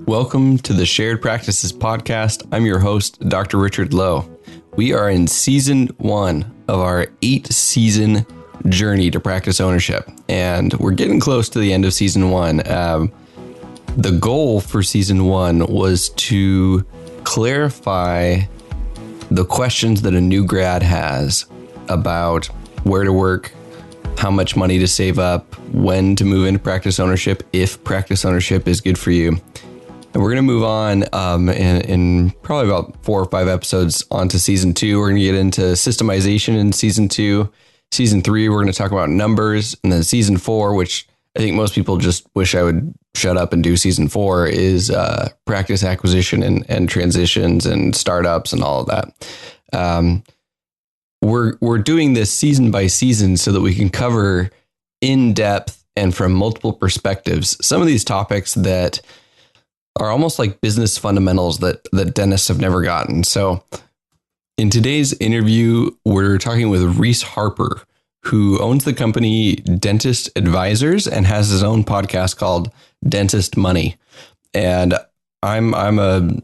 Welcome to the Shared Practices Podcast. I'm your host, Dr. Richard Lowe. We are in season 1 of our 8-season journey to practice ownership, and we're getting close to the end of season 1. The goal for season 1 was to clarify the questions that a new grad has about where to work, how much money to save up, when to move into practice ownership, if practice ownership is good for you. And we're going to move on in probably about 4 or 5 episodes onto season 2. We're going to get into systemization in season 2. Season 3, we're going to talk about numbers. And then season 4, which I think most people just wish I would shut up and do season 4, is practice acquisition and transitions and startups and all of that. We're doing this season by season so that we can cover in depth and from multiple perspectives some of these topics that are almost like business fundamentals that dentists have never gotten. So in today's interview, we're talking with Reese Harper, who owns the company Dentist Advisors and has his own podcast called Dentist Money. And I'm a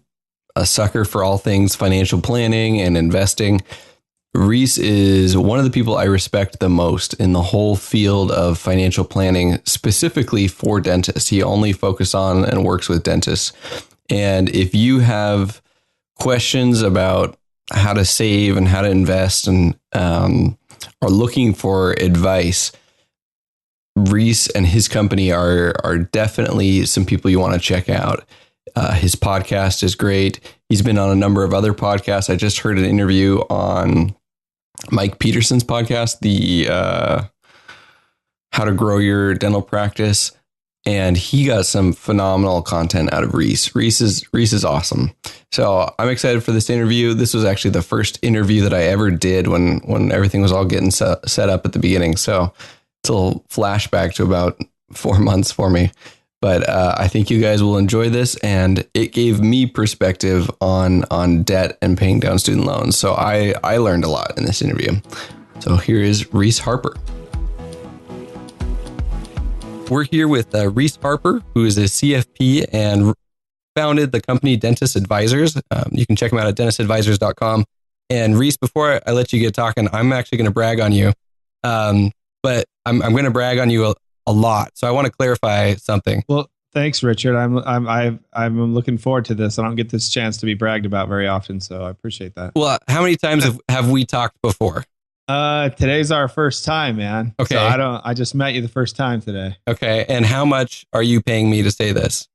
sucker for all things financial planning and investing. Reese is one of the people I respect the most in the whole field of financial planning, specifically for dentists. He only focuses on and works with dentists. And if you have questions about how to save and how to invest and are looking for advice, Reese and his company are definitely some people you want to check out. His podcast is great. He's been on a number of other podcasts. I just heard an interview on Mike Peterson's podcast, the How to Grow Your Dental Practice, and he got some phenomenal content out of Reese. Reese is awesome. So I'm excited for this interview. This was actually the first interview that I ever did when everything was all getting set up at the beginning. So it's a little flashback to about 4 months for me. But I think you guys will enjoy this, and it gave me perspective on debt and paying down student loans. So I learned a lot in this interview. So here is Reese Harper. We're here with Reese Harper, who is a CFP and founded the company Dentist Advisors. You can check them out at dentistadvisors.com. And Reese, before I let you get talking, I'm actually going to brag on you. But I'm going to brag on you a lot. So I want to clarify something. Well, thanks, Richard. I'm looking forward to this. I don't get this chance to be bragged about very often, so I appreciate that. Well, how many times have we talked before? Today's our first time, man. Okay. So I just met you the first time today. Okay. And how much are you paying me to say this?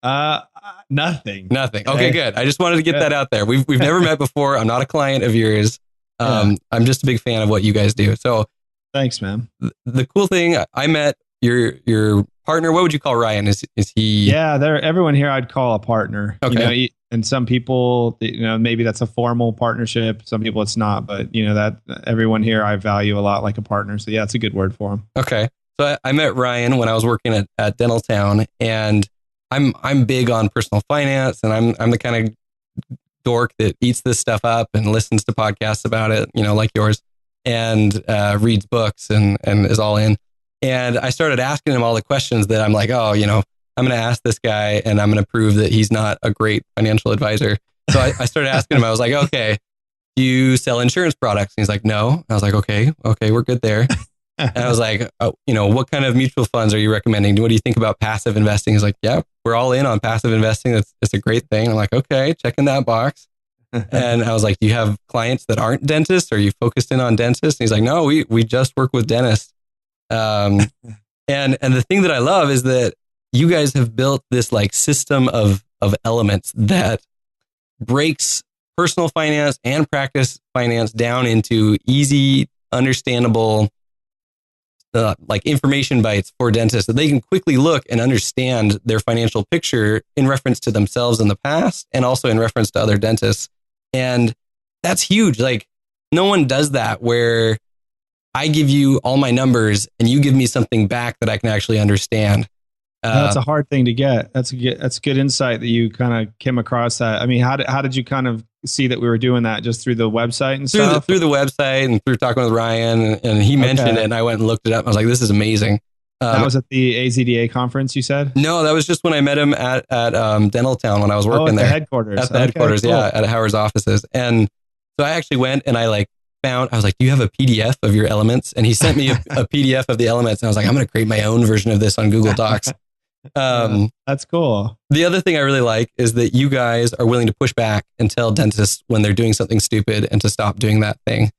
Nothing. Okay, good. I just wanted to get that out there. We've never met before. I'm not a client of yours. I'm just a big fan of what you guys do. So thanks, man. The cool thing, I met your partner. What would you call Ryan? Is he? Yeah, everyone here I'd call a partner. Okay. And some people, maybe that's a formal partnership. Some people it's not, but that everyone here I value a lot like a partner. So yeah, it's a good word for him. Okay. So I met Ryan when I was working at Dental Town, and I'm big on personal finance, and I'm the kind of dork that eats this stuff up and listens to podcasts about it, like yours, and reads books and is all in. And I started asking him all the questions that I'm like, I'm going to ask this guy and I'm going to prove that he's not a great financial advisor. So I started asking him, I was like, okay, do you sell insurance products? And he's like, no. I was like, okay, we're good there. And I was like, what kind of mutual funds are you recommending? What do you think about passive investing? He's like, yeah, we're all in on passive investing. It's a great thing. I'm like, okay, checking that box. And I was like, do you have clients that aren't dentists? Are you focused in on dentists? And he's like, no, we just work with dentists. And the thing that I love is that you guys have built this like system of elements that breaks personal finance and practice finance down into easy, understandable, like information bites for dentists that they can quickly look and understand their financial picture in reference to themselves in the past and also in reference to other dentists. And that's huge. Like no one does that where I give you all my numbers and you give me something back that I can actually understand. That's a hard thing to get. That's good insight that you kind of came across that. I mean, how did you kind of see that we were doing that? Just through the website and stuff? Through the website and through talking with Ryan, and he mentioned it, and I went and looked it up. I was like, this is amazing. That was at the AZDA conference, you said? No, that was just when I met him at Dental Town when I was working at there. The headquarters. At the headquarters, cool. Yeah, at Howard's offices. And so I actually went and I was like, do you have a PDF of your elements? And he sent me a PDF of the elements. And I was like, I'm going to create my own version of this on Google Docs. That's cool. The other thing I really like is that you guys are willing to push back and tell dentists when they're doing something stupid and to stop doing that thing.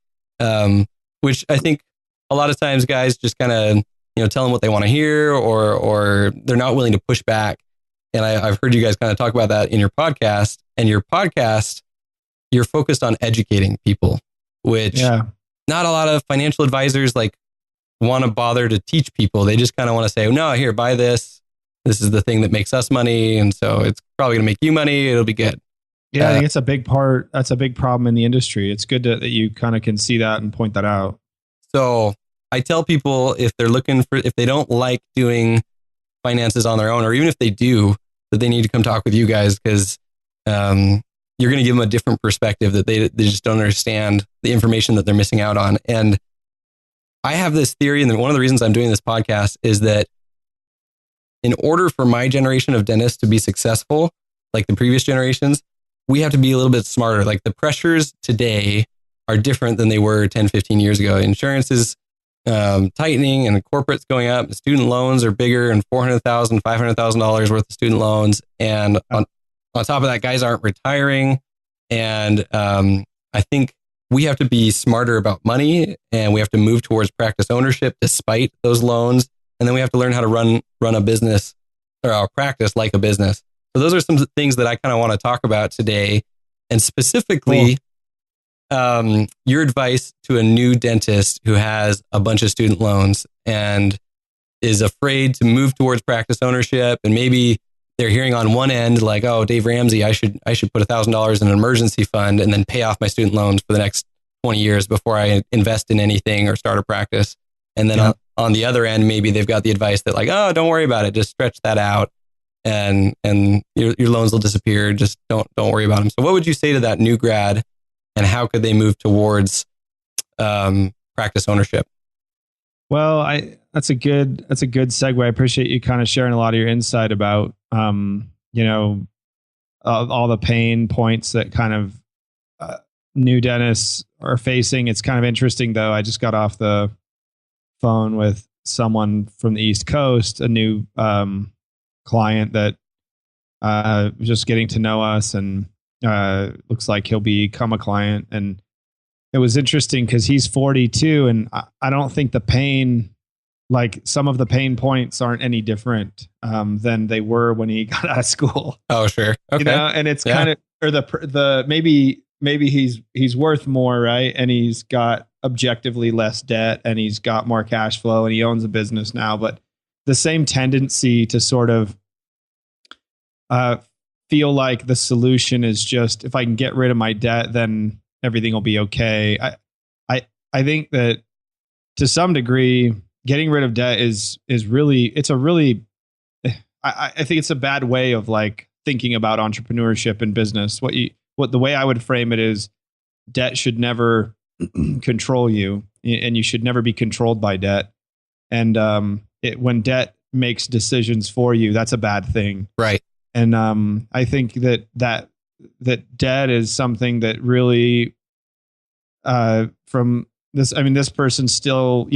Which I think a lot of times guys just kind of, tell them what they want to hear, or they're not willing to push back. And I've heard you guys kind of talk about that in your podcast. And your podcast, you're focused on educating people, which not a lot of financial advisors want to bother to teach people. They just kind of want to say, no, here, buy this. This is the thing that makes us money. And so it's probably going to make you money. It'll be good. Yeah, I think it's a big part. That's a big problem in the industry. It's good that you kind of can see that and point that out. So I tell people if they don't like doing finances on their own, or even if they do, that they need to come talk with you guys, because you're going to give them a different perspective that they just don't understand the information that they're missing out on. And I have this theory, and one of the reasons I'm doing this podcast is that in order for my generation of dentists to be successful, like the previous generations, we have to be a little bit smarter. Like the pressures today are different than they were 10, 15 years ago. Insurance is tightening and corporate's going up. Student loans are bigger, and $400,000, $500,000 worth of student loans. And on top of that, guys aren't retiring. And I think we have to be smarter about money, and we have to move towards practice ownership despite those loans. And then we have to learn how to run a business, or our practice like a business. So those are some things that I kind of want to talk about today. And specifically, your advice to a new dentist who has a bunch of student loans and is afraid to move towards practice ownership. And maybe they're hearing on one end, like, oh, Dave Ramsey, I should put $1,000 in an emergency fund and then pay off my student loans for the next 20 years before I invest in anything or start a practice. And then on the other end, maybe they've got the advice that like, oh, don't worry about it. Just stretch that out and your loans will disappear. Just don't worry about them. So what would you say to that new grad, and how could they move towards practice ownership? Well, that's a good segue. I appreciate you kind of sharing a lot of your insight about, all the pain points that kind of new dentists are facing. It's kind of interesting though. I just got off the phone with someone from the East Coast, a new client that was just getting to know us, and looks like he'll become a client. And it was interesting because he's 42, and I don't think the pain, like some of the pain points aren't any different than they were when he got out of school. Oh, sure. Okay. And it's kind of, or the maybe he's worth more, right? And he's got objectively less debt, and he's got more cash flow, and he owns a business now. But the same tendency to sort of feel like the solution is just, if I can get rid of my debt, then everything will be okay. I think that to some degree, getting rid of debt is really, I think it's a bad way of like thinking about entrepreneurship and business. The way I would frame it is, debt should never control you, and you should never be controlled by debt. And when debt makes decisions for you, that's a bad thing. Right. And I think that debt is something that really, from this, I mean, this person still,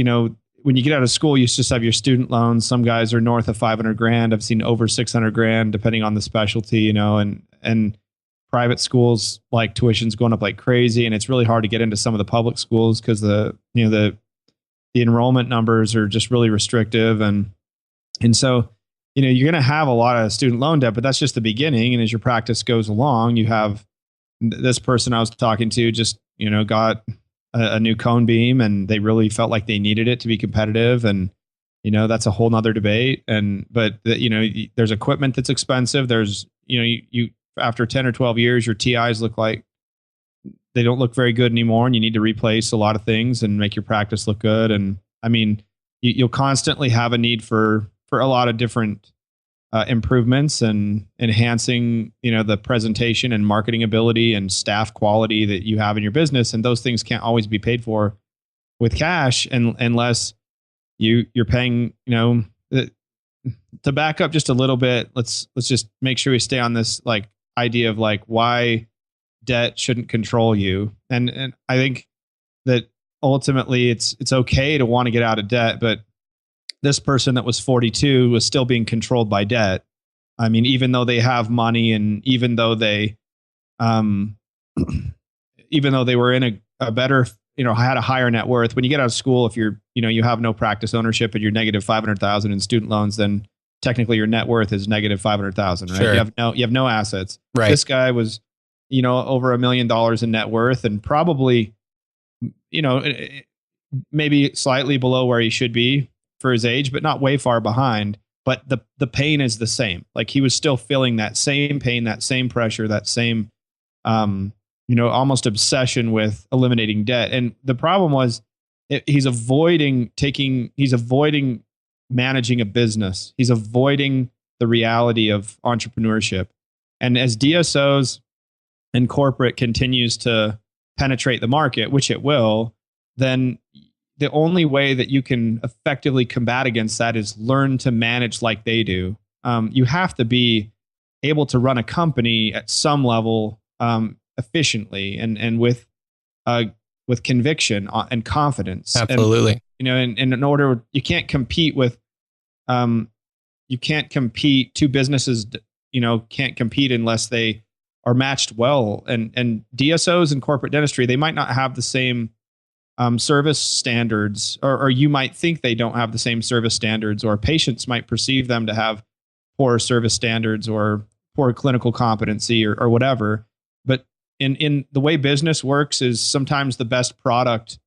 when you get out of school, you just have your student loans. Some guys are north of 500 grand. I've seen over 600 grand, depending on the specialty, and private schools, like tuition's going up like crazy. And it's really hard to get into some of the public schools because the enrollment numbers are just really restrictive. And so, you're going to have a lot of student loan debt, but that's just the beginning. And as your practice goes along, you have this person I was talking to just, got a new cone beam, and they really felt like they needed it to be competitive. And, that's a whole nother debate. But there's equipment that's expensive. There's, you after 10 or 12 years, your TIs look like they don't look very good anymore, and you need to replace a lot of things and make your practice look good. And I mean, you'll constantly have a need for a lot of different improvements and enhancing, the presentation and marketing ability and staff quality that you have in your business. And those things can't always be paid for with cash, unless you're paying, to back up just a little bit, let's just make sure we stay on this like idea of like why debt shouldn't control you. And I think that ultimately it's okay to want to get out of debt, but this person that was 42 was still being controlled by debt. I mean, even though they have money and even though they were in a better, had a higher net worth, when you get out of school, if you're, you have no practice ownership and you're negative 500,000 in student loans, then technically your net worth is negative 500,000, right? Sure. You have no assets. Right. This guy was, over $1 million in net worth and probably, maybe slightly below where he should be for his age, but not way far behind. But the pain is the same. Like he was still feeling that same pain, that same pressure, that same, almost obsession with eliminating debt. And the problem was he's avoiding managing a business. He's avoiding the reality of entrepreneurship. And as DSOs and corporate continues to penetrate the market, which it will, then the only way that you can effectively combat against that is learn to manage like they do. You have to be able to run a company at some level efficiently and with conviction and confidence. Absolutely. And in order, you can't compete with, two businesses, can't compete unless they are matched well. And DSOs and corporate dentistry, they might not have the same service standards, or you might think they don't have the same service standards, or patients might perceive them to have poor service standards or poor clinical competency or whatever. But in the way business works is sometimes the best product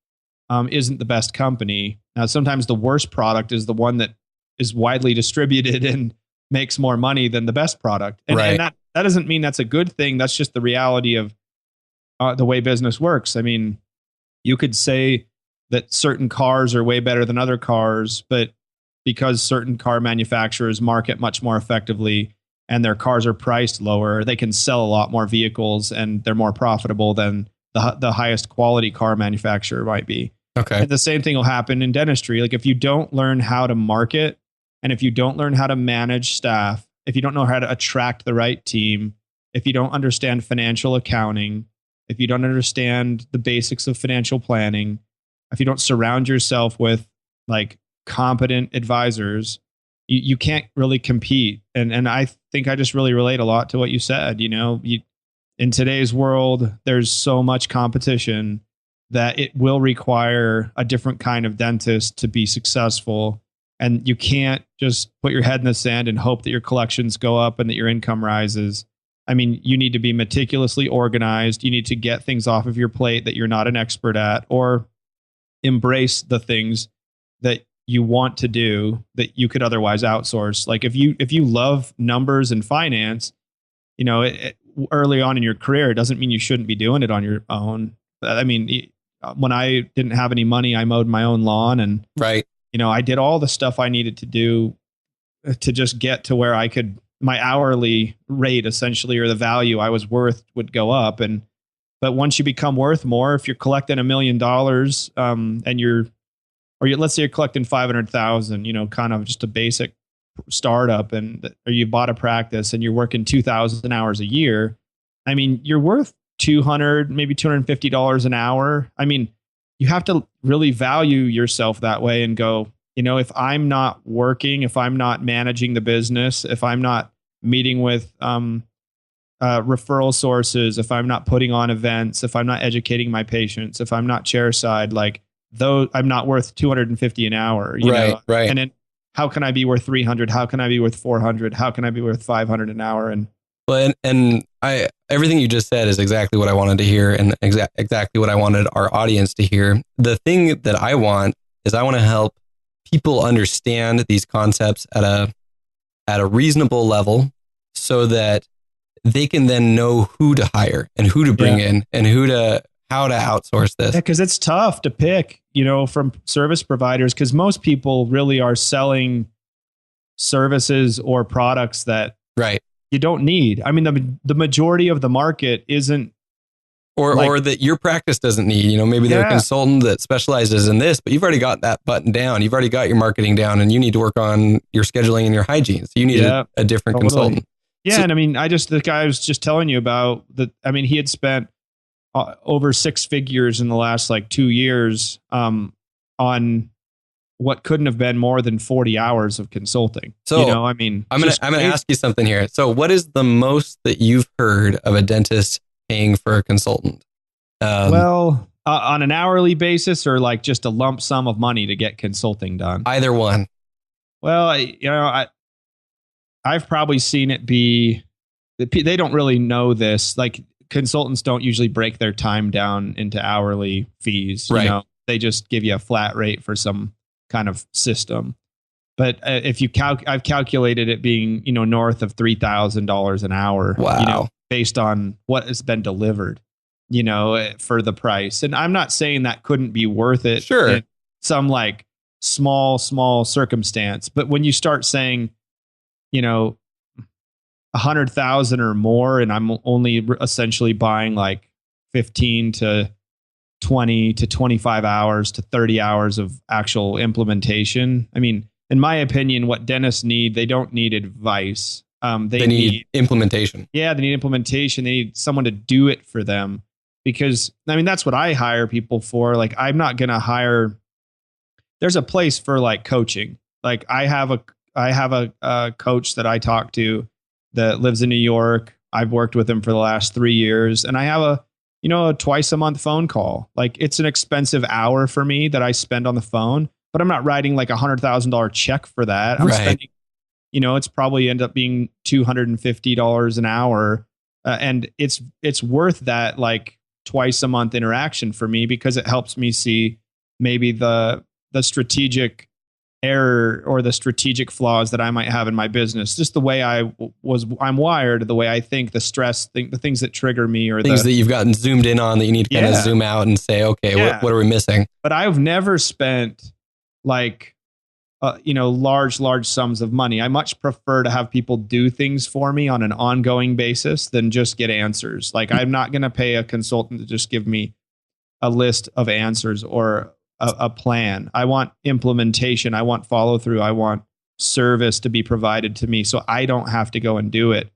isn't the best company. Sometimes the worst product is the one that is widely distributed and makes more money than the best product. And, right. and that doesn't mean that's a good thing. That's just the reality of the way business works. I mean, you could say that certain cars are way better than other cars, but because certain car manufacturers market much more effectively and their cars are priced lower, they can sell a lot more vehicles and they're more profitable than the highest quality car manufacturer might be. Okay. And the same thing will happen in dentistry. Like if you don't learn how to market and if you don't learn how to manage staff, if you don't know how to attract the right team, if you don't understand financial accounting, if you don't understand the basics of financial planning, if you don't surround yourself with like competent advisors, you can't really compete. And I think I just really relate a lot to what you said. In today's world, there's so much competition that it will require a different kind of dentist to be successful. And you can't just put your head in the sand and hope that your collections go up and that your income rises. I mean, you need to be meticulously organized. You need to get things off of your plate that you're not an expert at, or embrace the things that you want to do that you could otherwise outsource. Like if you love numbers and finance, early on in your career, it doesn't mean you shouldn't be doing it on your own. I mean, when I didn't have any money, I mowed my own lawn and right. I did all the stuff I needed to do to just get to where I could, my hourly rate essentially, or the value I was worth would go up. But once you become worth more, if you're collecting $1 million, let's say you're collecting 500,000, kind of just a basic startup, or you bought a practice and you're working 2,000 hours a year. I mean, you're worth $200, maybe $250 an hour. I mean, you have to really value yourself that way and go, if I'm not working, if I'm not managing the business, if I'm not meeting with referral sources, if I'm not putting on events, if I'm not educating my patients, if I'm not chairside, like though I'm not worth $250 an hour, Right. And then how can I be worth 300? How can I be worth 400? How can I be worth 500 an hour? And everything you just said is exactly what I wanted to hear, and exactly what I wanted our audience to hear. The thing that I want to help people understand these concepts at a reasonable level, so that they can then know who to hire and who to bring in and how to outsource this. Yeah, because it's tough to pick, from service providers, because most people really are selling services or products that right. you don't need. I mean, the majority of the market isn't or that your practice doesn't need. Maybe they're a consultant that specializes in this, but you've already got that button down. You've already got your marketing down, and you need to work on your scheduling and your hygiene. So you need a different consultant. Yeah, and the guy I was just telling you about that. He had spent over six figures in the last 2 years on what couldn't have been more than 40 hours of consulting. So I'm going to ask you something here. So what is the most that you've heard of a dentist paying for a consultant? On an hourly basis, or just a lump sum of money to get consulting done? Either one. Well, I've probably seen it be, they don't really know this. Consultants don't usually break their time down into hourly fees. Right. They just give you a flat rate for some kind of system. But if you I've calculated it being, north of $3,000 an hour. Wow. Based on what has been delivered, for the price. And I'm not saying that couldn't be worth it. Sure. In some small circumstance. But when you start saying, 100,000 or more, and I'm only essentially buying 15 to 20 to 25 hours to 30 hours of actual implementation. In my opinion, what dentists need, they don't need advice. They need implementation. Yeah, they need implementation. They need someone to do it for them, because that's what I hire people for. I'm not going to hire. There's a place for coaching. I have a coach that I talk to that lives in New York. I've worked with him for the last 3 years, and I have a twice a month phone call. It's an expensive hour for me that I spend on the phone, but I'm not writing $100,000 check for that. I'm spending, it's probably end up being $250 an hour. And it's worth that twice a month interaction for me, because it helps me see maybe the strategic error or the strategic flaws that I might have in my business. Just the way I'm wired, the way I think, the stress, the things that trigger me, or things that you've gotten zoomed in on that you need to kind of zoom out and say, okay, what are we missing? But I've never spent large sums of money. I much prefer to have people do things for me on an ongoing basis than just get answers. I'm not going to pay a consultant to just give me a list of answers or a plan. I want implementation. I want follow through. I want service to be provided to me, so I don't have to go and do it.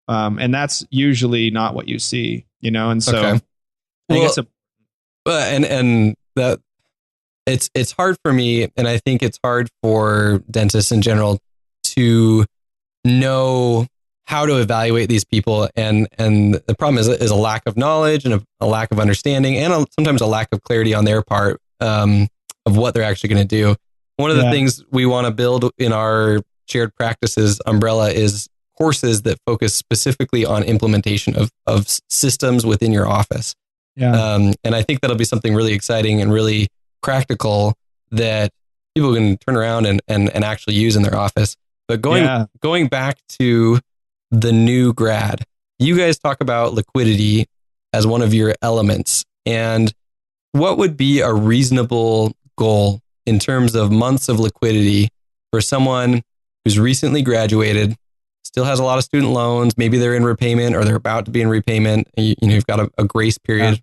And that's usually not what you see, And so, okay. I think and that it's hard for me, and I think it's hard for dentists in general to know how to evaluate these people. And the problem is a lack of knowledge and a lack of understanding, and sometimes a lack of clarity on their part of what they're actually going to do. One of the things we want to build in our shared practices umbrella is courses that focus specifically on implementation of systems within your office. Yeah. And I think that'll be something really exciting and really practical that people can turn around and actually use in their office. But going back to the new grad, you guys talk about liquidity as one of your elements. And what would be a reasonable goal in terms of months of liquidity for someone who's recently graduated, still has a lot of student loans, maybe they're in repayment or they're about to be in repayment, and you've got a grace period.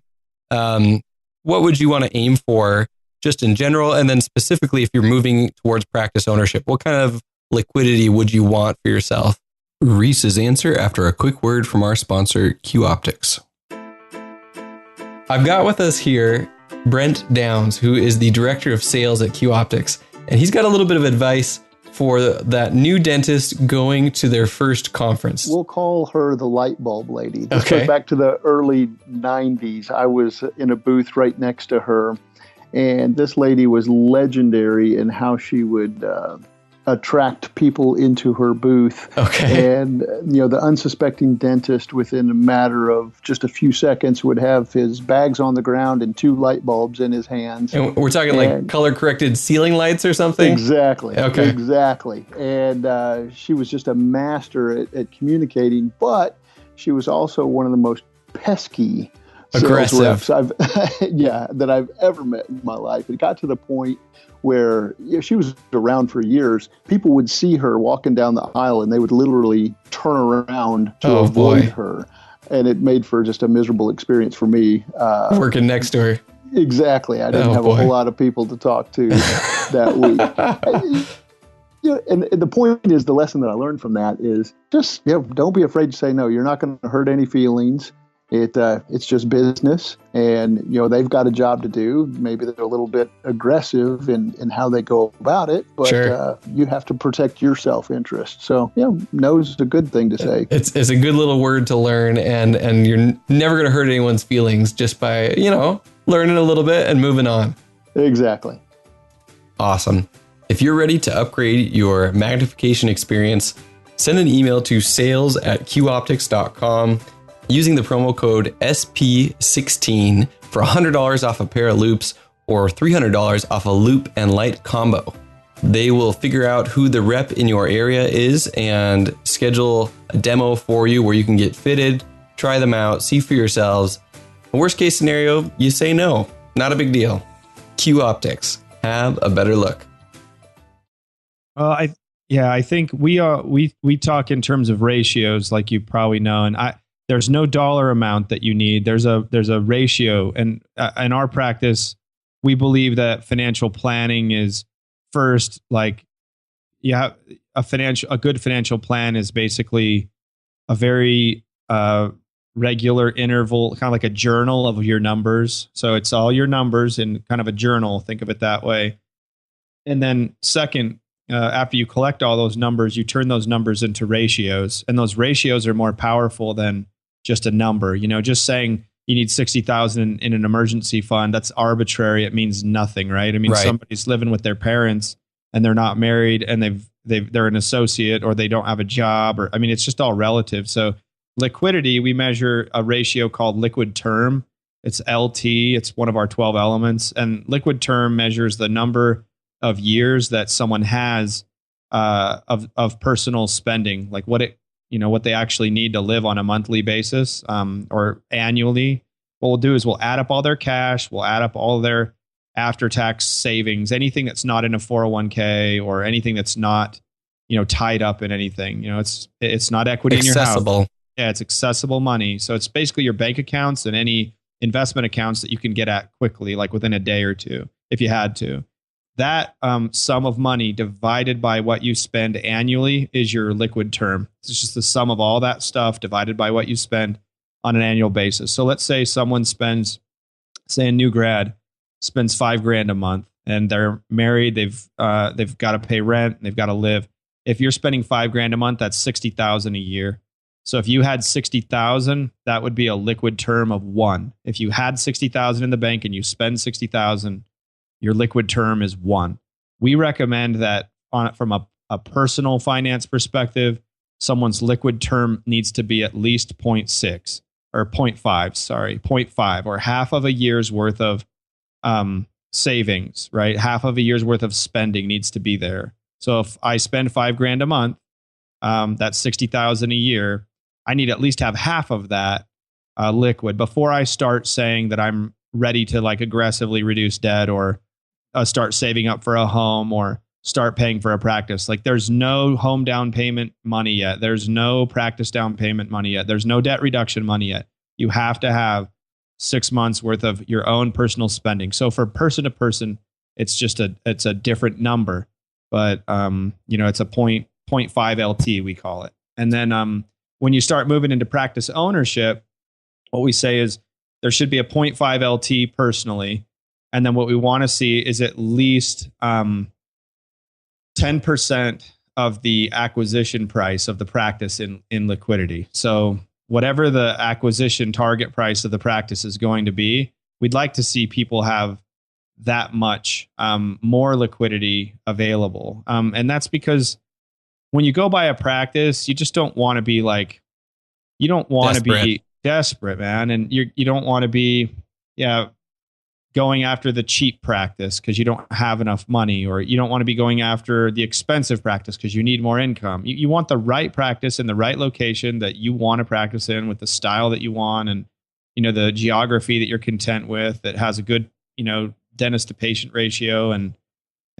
Yeah. What would you want to aim for just in general? And then specifically, if you're moving towards practice ownership, what kind of liquidity would you want for yourself? Reese's answer after a quick word from our sponsor, Q Optics. I've got with us here Brent Downs, who is the director of sales at Q Optics, and he's got a little bit of advice for that new dentist going to their first conference. We'll call her the light bulb lady. This goes back to the early 90s. I was in a booth right next to her, and this lady was legendary in how she would attract people into her booth. Okay. And, the unsuspecting dentist within a matter of just a few seconds would have his bags on the ground and 2 light bulbs in his hands. And we're talking like color-corrected ceiling lights or something? Exactly. Okay. Exactly. And she was just a master at communicating, but she was also one of the most pesky sales reps that I've ever met in my life. It got to the point where she was around for years. People would see her walking down the aisle and they would literally turn around to avoid her. and it made for just a miserable experience for me. Working next to her. Exactly. I didn't have a whole lot of people to talk to that week. And the point is, the lesson that I learned from that is just, don't be afraid to say no. You're not going to hurt any feelings. It's just business, and they've got a job to do. Maybe they're a little bit aggressive in how they go about it, but sure. You have to protect your self-interest. So no is a good thing to say. It's a good little word to learn, and you're never going to hurt anyone's feelings just by learning a little bit and moving on. Exactly. Awesome. If you're ready to upgrade your magnification experience, send an email to sales@qoptics.com using the promo code SP16 for $100 off a pair of loupes or $300 off a loupe and light combo. They will figure out who the rep in your area is and schedule a demo for you where you can get fitted, try them out, see for yourselves. Worst case scenario, you say no. Not a big deal. Q Optics. Have a better look. I think we talk in terms of ratios, like you probably know, and there's no dollar amount that you need. There's a ratio, and in our practice, we believe that financial planning is first. Like, a good financial plan is basically a very regular interval, kind of like a journal of your numbers. So it's all your numbers in kind of a journal. Think of it that way. And then second, after you collect all those numbers, you turn those numbers into ratios, and those ratios are more powerful than just a number. Just saying you need 60,000 in an emergency fund, that's arbitrary. It means nothing, right? I mean, somebody's living with their parents and they're not married, and they're an associate, or they don't have a job, or it's just all relative. So liquidity, we measure a ratio called liquid term. It's LT. It's one of our 12 elements, and liquid term measures the number of years that someone has of personal spending, like what they actually need to live on a monthly basis or annually. What we'll do is we'll add up all their cash, we'll add up all their after-tax savings, anything that's not in a 401k or anything that's not tied up in anything. It's not equity in your house. Yeah, it's accessible money. So it's basically your bank accounts and any investment accounts that you can get at quickly, like within a day or two, if you had to. That sum of money divided by what you spend annually is your liquid term. It's just the sum of all that stuff divided by what you spend on an annual basis. So let's say someone spends, say a new grad spends $5,000 a month, and they're married. They've got to pay rent. They've got to live. If you're spending $5,000 a month, that's $60,000 a year. So if you had $60,000, that would be a liquid term of 1. If you had $60,000 in the bank and you spend $60,000, your liquid term is 1. We recommend that from a personal finance perspective, someone's liquid term needs to be at least 0.6 or 0.5, or half of a year's worth of savings, right? Half of a year's worth of spending needs to be there. So if I spend $5,000 a month, that's $60,000 a year. I need to at least have half of that liquid before I start saying that I'm ready to aggressively reduce debt or start saving up for a home or start paying for a practice. There's no home down payment money yet. There's no practice down payment money yet. There's no debt reduction money yet. You have to have 6 months worth of your own personal spending. So for person to person, it's a different number, but it's a 0.5 LT, we call it. And then when you start moving into practice ownership, what we say is there should be a 0.5 LT personally. And then what we want to see is at least 10% of the acquisition price of the practice in liquidity. So whatever the acquisition target price of the practice is going to be, we'd like to see people have that much more liquidity available. And that's because when you go buy a practice, you just don't want to be you don't want to be desperate, man. And you don't want to be, going after the cheap practice because you don't have enough money, or you don't want to be going after the expensive practice because you need more income. You want the right practice in the right location that you want to practice in, with the style that you want, and the geography that you're content with, that has a good dentist to patient ratio. And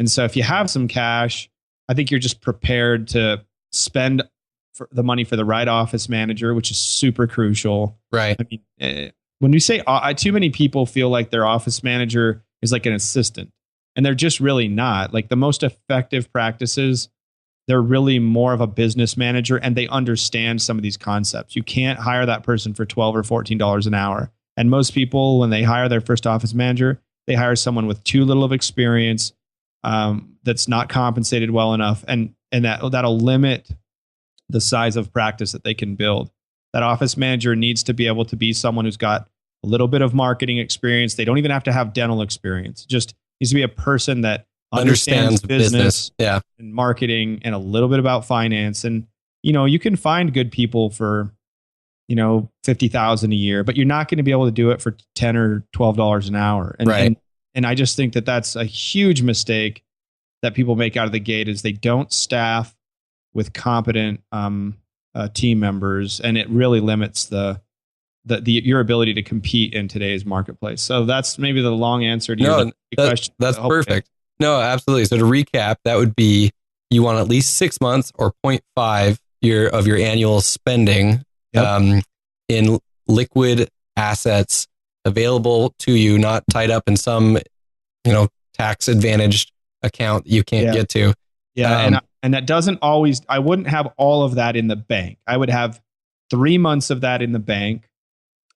so if you have some cash, I think you're just prepared to spend for the money for the right office manager, which is super crucial. Right. I mean, when you say too many people feel like their office manager is like an assistant, and they're just really not. Like the most effective practices, they're really more of a business manager, and they understand some of these concepts. You can't hire that person for $12 or $14 an hour. And most people, when they hire their first office manager, they hire someone with too little of experience, that's not compensated well enough, and that'll limit the size of practice that they can build. That office manager needs to be able to be someone who's got a little bit of marketing experience. They don't even have to have dental experience. Just needs to be a person that understands business yeah, and marketing and a little bit about finance. And, you can find good people for, $50,000 a year, but you're not going to be able to do it for $10 or $12 an hour. And, right. And I just think that that's a huge mistake that people make out of the gate, is they don't staff with competent team members, and it really limits your ability to compete in today's marketplace. So that's maybe the long answer to your question. That's perfect. No, absolutely. So to recap, that would be you want at least 6 months or 0.5 of your annual spending in liquid assets available to you, not tied up in some, tax advantaged account that you can't get to. Yeah. And that doesn't always, I wouldn't have all of that in the bank. I would have 3 months of that in the bank,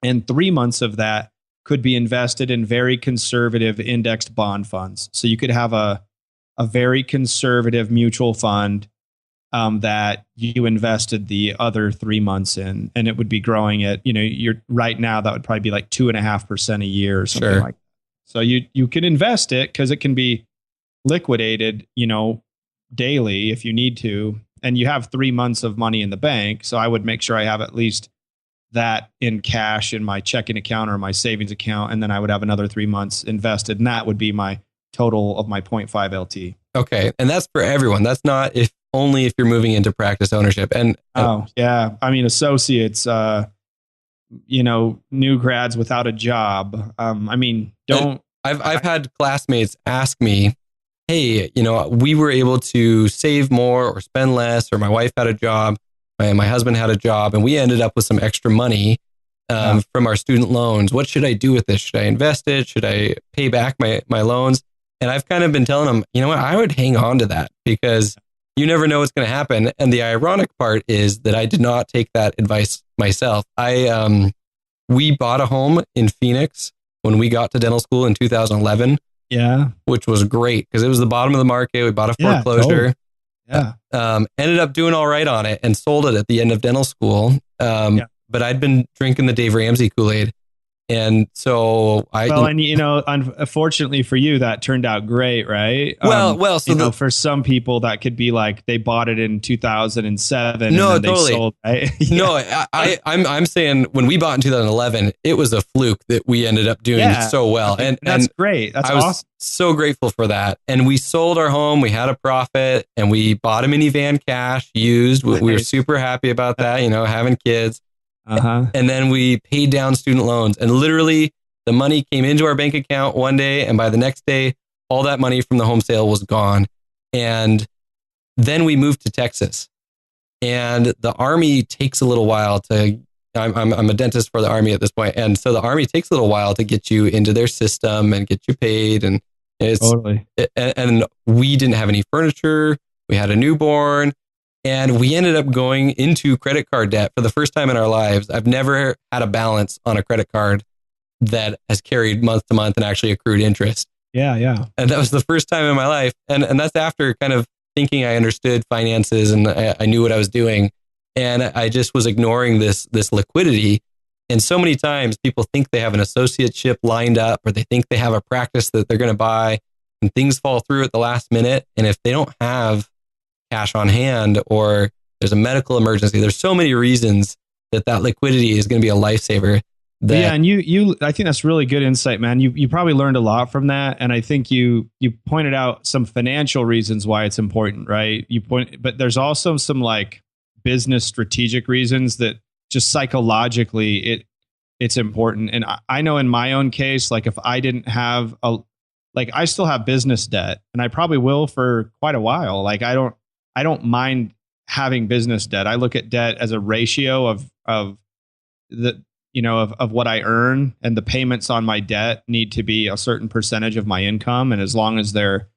and 3 months of that could be invested in very conservative indexed bond funds. So you could have a very conservative mutual fund that you invested the other 3 months in, and it would be growing at, you're right now, that would probably be like 2.5% a year or something like that. So you can invest it because it can be liquidated, daily if you need to, and you have 3 months of money in the bank. So I would make sure I have at least that in cash in my checking account or my savings account, and then I would have another 3 months invested, and that would be my total of my 0.5 LT. Okay, and that's for everyone. That's not only if you're moving into practice ownership. And yeah, I mean associates, new grads without a job. I've had classmates ask me, hey, we were able to save more or spend less, or my wife had a job, my husband had a job, and we ended up with some extra money from our student loans. What should I do with this? Should I invest it? Should I pay back my loans? And I've kind of been telling them, I would hang on to that, because you never know what's going to happen. And the ironic part is that I did not take that advice myself. We bought a home in Phoenix when we got to dental school in 2011. Yeah. Which was great because it was the bottom of the market. We bought a foreclosure. Ended up doing all right on it and sold it at the end of dental school. But I'd been drinking the Dave Ramsey Kool-Aid. And so unfortunately for you, that turned out great, right? So for some people that could be like they bought it in 2007. No, and then totally. They sold, right? No, I'm saying when we bought in 2011, it was a fluke that we ended up doing so well. And that's great. That's awesome. I was so grateful for that. And we sold our home. We had a profit, and we bought a minivan cash used. We were super happy about that. Having kids. And then we paid down student loans, and literally the money came into our bank account one day, and by the next day, all that money from the home sale was gone. And then we moved to Texas, and the Army takes a little while to, I'm a dentist for the Army at this point. And so the Army takes a little while to get you into their system and get you paid. And and we didn't have any furniture. We had a newborn. And we ended up going into credit card debt for the first time in our lives. I've never had a balance on a credit card that has carried month to month and actually accrued interest. Yeah. And that was the first time in my life. And that's after kind of thinking I understood finances and I knew what I was doing. And I just was ignoring this liquidity. And so many times people think they have an associateship lined up, or they think they have a practice that they're going to buy, and things fall through at the last minute. And if they don't have cash on hand, or there's a medical emergency, there's so many reasons that liquidity is going to be a lifesaver. And I think that's really good insight, man. You probably learned a lot from that, and I think you pointed out some financial reasons why it's important, right? But there's also some like business strategic reasons that just psychologically it's important. And I know in my own case, like if I didn't have I still have business debt, and I probably will for quite a while. Like I don't mind having business debt. I look at debt as a ratio of the, of what I earn, and the payments on my debt need to be a certain percentage of my income. And as long as they're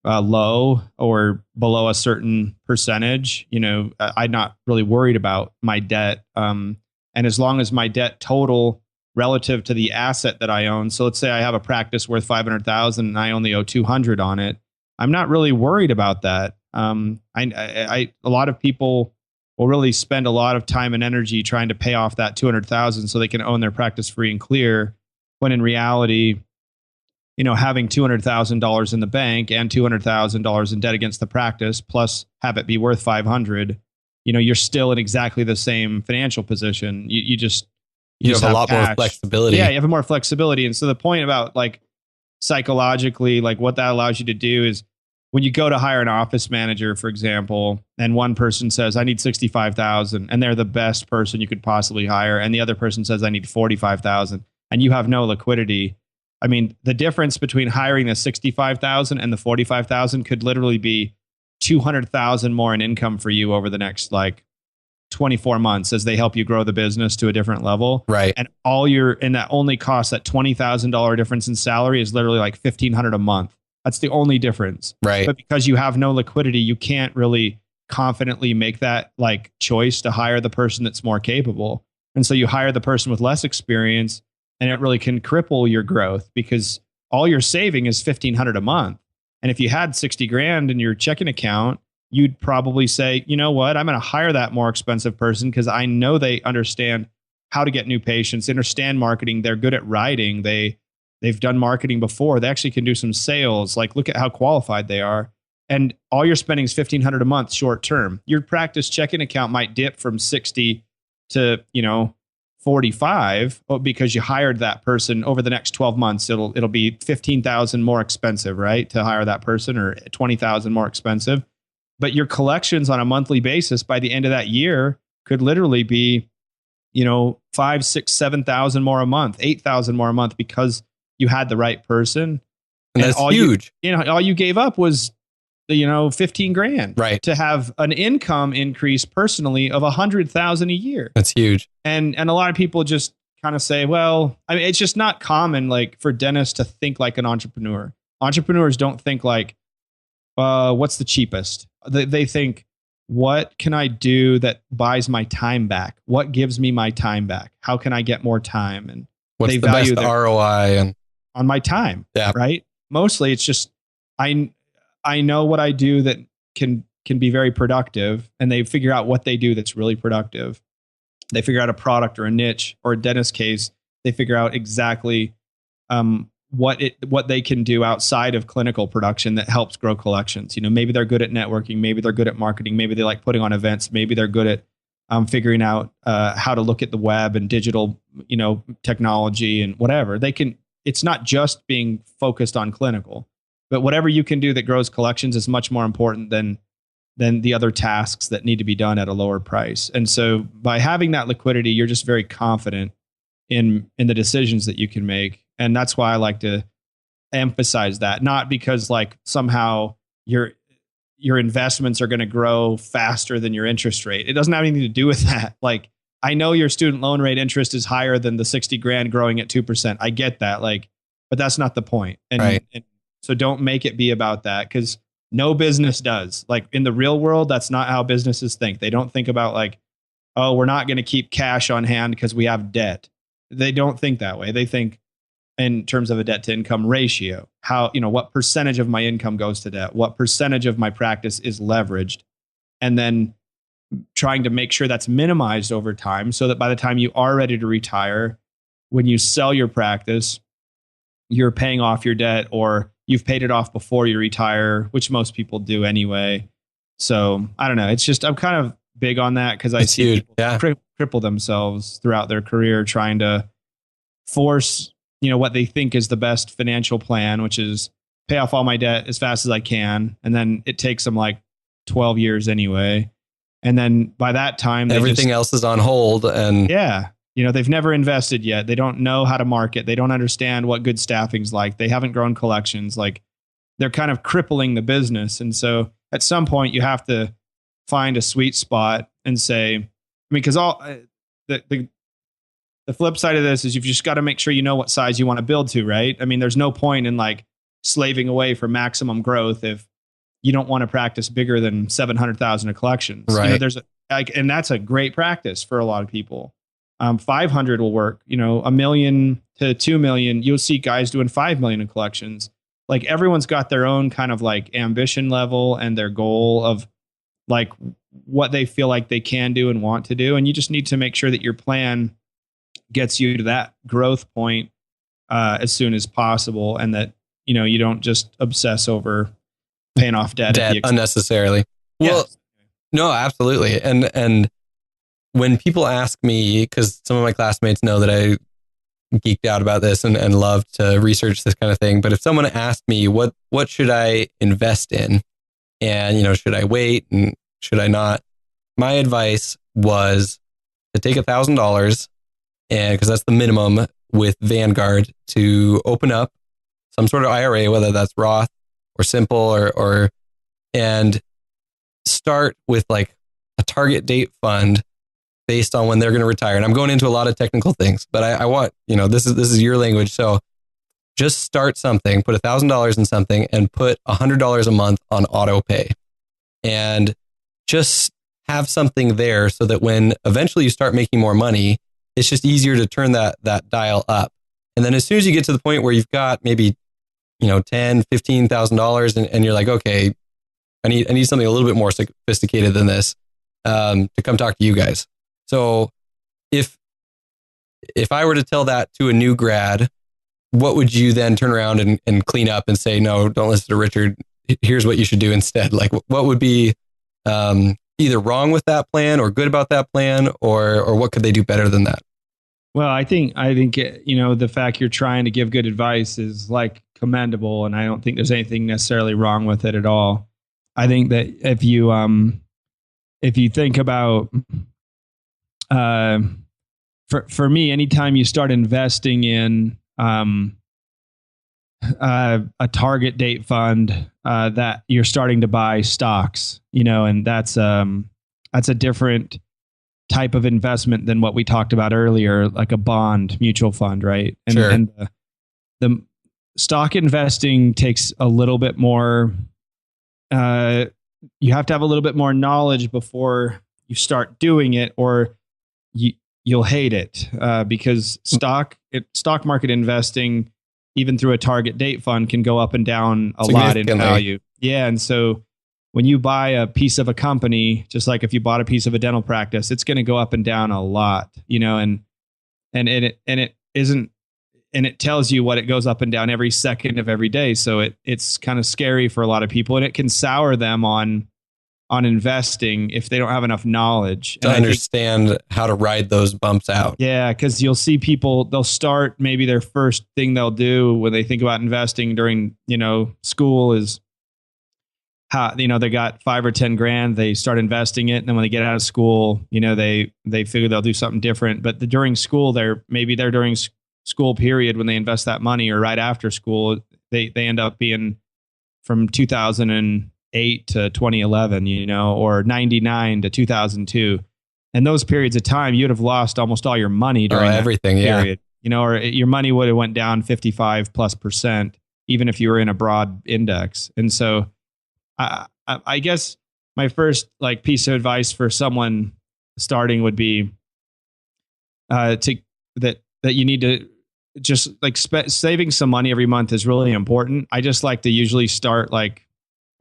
low or below a certain percentage, I'm not really worried about my debt. And as long as my debt total relative to the asset that I own, so let's say I have a practice worth 500,000 and I only owe 200 on it, I'm not really worried about that. A lot of people will really spend a lot of time and energy trying to pay off that 200,000 so they can own their practice free and clear, when in reality, having $200,000 in the bank and $200,000 in debt against the practice, plus have it be worth 500, you're still in exactly the same financial position. You have a lot more flexibility. Yeah, you have more flexibility. And so the point about like psychologically, like what that allows you to do is, when you go to hire an office manager, for example, and one person says, I need 65,000, and they're the best person you could possibly hire, and the other person says, I need 45,000, and you have no liquidity. I mean, the difference between hiring the 65,000 and the 45,000 could literally be 200,000 more in income for you over the next 24 months as they help you grow the business to a different level. Right. And that only costs, that $20,000 difference in salary is literally like $1,500 a month. That's the only difference. Right. But because you have no liquidity, you can't really confidently make that choice to hire the person that's more capable. And so you hire the person with less experience, and it really can cripple your growth, because all you're saving is $1,500 a month. And if you had 60 grand in your checking account, you'd probably say, you know what, I'm going to hire that more expensive person because I know they understand how to get new patients, understand marketing. They're good at writing. They've done marketing before. They actually can do some sales. Look at how qualified they are. And all you're spending is $1,500 a month short term. Your practice checking account might dip from 60 to, 45 because you hired that person. Over the next 12 months, it'll be 15,000 more expensive, right? To hire that person, or 20,000 more expensive. But your collections on a monthly basis by the end of that year could literally be, 5, 6, 7,000 more a month, 8,000 more a month, because you had the right person. And that's huge. All you gave up was, 15 grand, right, to have an income increase personally of 100,000 a year. That's huge. And a lot of people just kind of say, well, I mean, it's just not common, for dentists to think like an entrepreneur. Entrepreneurs don't think what's the cheapest? They think, what can I do that buys my time back? What gives me my time back? How can I get more time? And what's the best ROI on my time? Yeah. Right. Mostly it's just, I know what I do that can be very productive, and they figure out what they do that's really productive. They figure out a product or a niche, or a dentist case. They figure out exactly what they can do outside of clinical production that helps grow collections. Maybe they're good at networking, maybe they're good at marketing, maybe they like putting on events, maybe they're good at figuring out how to look at the web and digital, technology and whatever. It's not just being focused on clinical. But whatever you can do that grows collections is much more important than the other tasks that need to be done at a lower price. And so by having that liquidity, you're just very confident in the decisions that you can make. And that's why I like to emphasize that, not because somehow your investments are going to grow faster than your interest rate. It doesn't have anything to do with that. I know your student loan rate interest is higher than the 60 grand growing at 2%. I get that. But that's not the point. And, right. So don't make it be about that, because no business does. In the real world, that's not how businesses think. They don't think about oh, we're not going to keep cash on hand because we have debt. They don't think that way. They think in terms of a debt to income ratio. How, what percentage of my income goes to debt? What percentage of my practice is leveraged? And then trying to make sure that's minimized over time, so that by the time you are ready to retire, when you sell your practice, you're paying off your debt, or you've paid it off before you retire, which most people do anyway. So I don't know. It's just, I'm kind of big on that, because I see people cripple themselves throughout their career trying to force, what they think is the best financial plan, which is pay off all my debt as fast as I can. And then it takes them 12 years anyway. And then by that time, everything else is on hold. And they've never invested yet. They don't know how to market. They don't understand what good staffing's like. They haven't grown collections. They're kind of crippling the business. And so at some point you have to find a sweet spot and say, I mean, because the flip side of this is you've just got to make sure you know what size you want to build to, right? I mean, there's no point in like slaving away for maximum growth if you don't want to practice bigger than 700,000 of collections. Right. And that's a great practice for a lot of people. 500 will work, $1 million to 2 million. You'll see guys doing 5 million in collections. Like everyone's got their own kind of like ambition level and their goal of like what they feel like they can do and want to do. And you just need to make sure that your plan gets you to that growth point as soon as possible. And that, you don't just obsess over paying off debt unnecessarily. Well, no, absolutely. And when people ask me, because some of my classmates know that I geeked out about this and love to research this kind of thing. But if someone asked me, what should I invest in? And, should I wait and should I not? My advice was to take $1,000 and because that's the minimum with Vanguard to open up some sort of IRA, whether that's Roth or simple and start with like a target date fund based on when they're going to retire. And I'm going into a lot of technical things, but I want, this is your language. So just start something, put $1,000 in something and put $100 a month on auto pay and just have something there so that when eventually you start making more money, it's just easier to turn that dial up. And then as soon as you get to the point where you've got maybe, $10,000, $15,000 and you're like, okay, I need something a little bit more sophisticated than this to come talk to you guys. So if I were to tell that to a new grad, what would you then turn around and clean up and say, no, don't listen to Richard. Here's what you should do instead. Like what would be either wrong with that plan or good about that plan or what could they do better than that? Well, I think the fact you're trying to give good advice is like commendable. And I don't think there's anything necessarily wrong with it at all. I think that if you think about, for me, anytime you start investing in a target date fund, that you're starting to buy stocks, and that's a different type of investment than what we talked about earlier, like a bond mutual fund, right? And, sure. And the stock investing takes a little bit more. You have to have a little bit more knowledge before you start doing it, or you'll hate it because stock market investing, even through a target date fund, can go up and down a lot in value. Yeah, and so when you buy a piece of a company, just like if you bought a piece of a dental practice, it's going to go up and down a lot, and it tells you what it goes up and down every second of every day. So it's kind of scary for a lot of people, and it can sour them on investing if they don't have enough knowledge to understand how to ride those bumps out. Yeah, because you'll see people, they'll start, maybe their first thing they'll do when they think about investing during school is how they got $5 or $10,000, they start investing it, and then when they get out of school, they figure they'll do something different. But during school, during school period when they invest that money, or right after school, they end up being from 2008 to 2011, or 99 to 2002. And those periods of time, you'd have lost almost all your money during everything, period. Or your money would have went down 55+%, even if you were in a broad index. And so I guess my first piece of advice for someone starting would be that you need to just saving some money every month is really important. I just like to usually start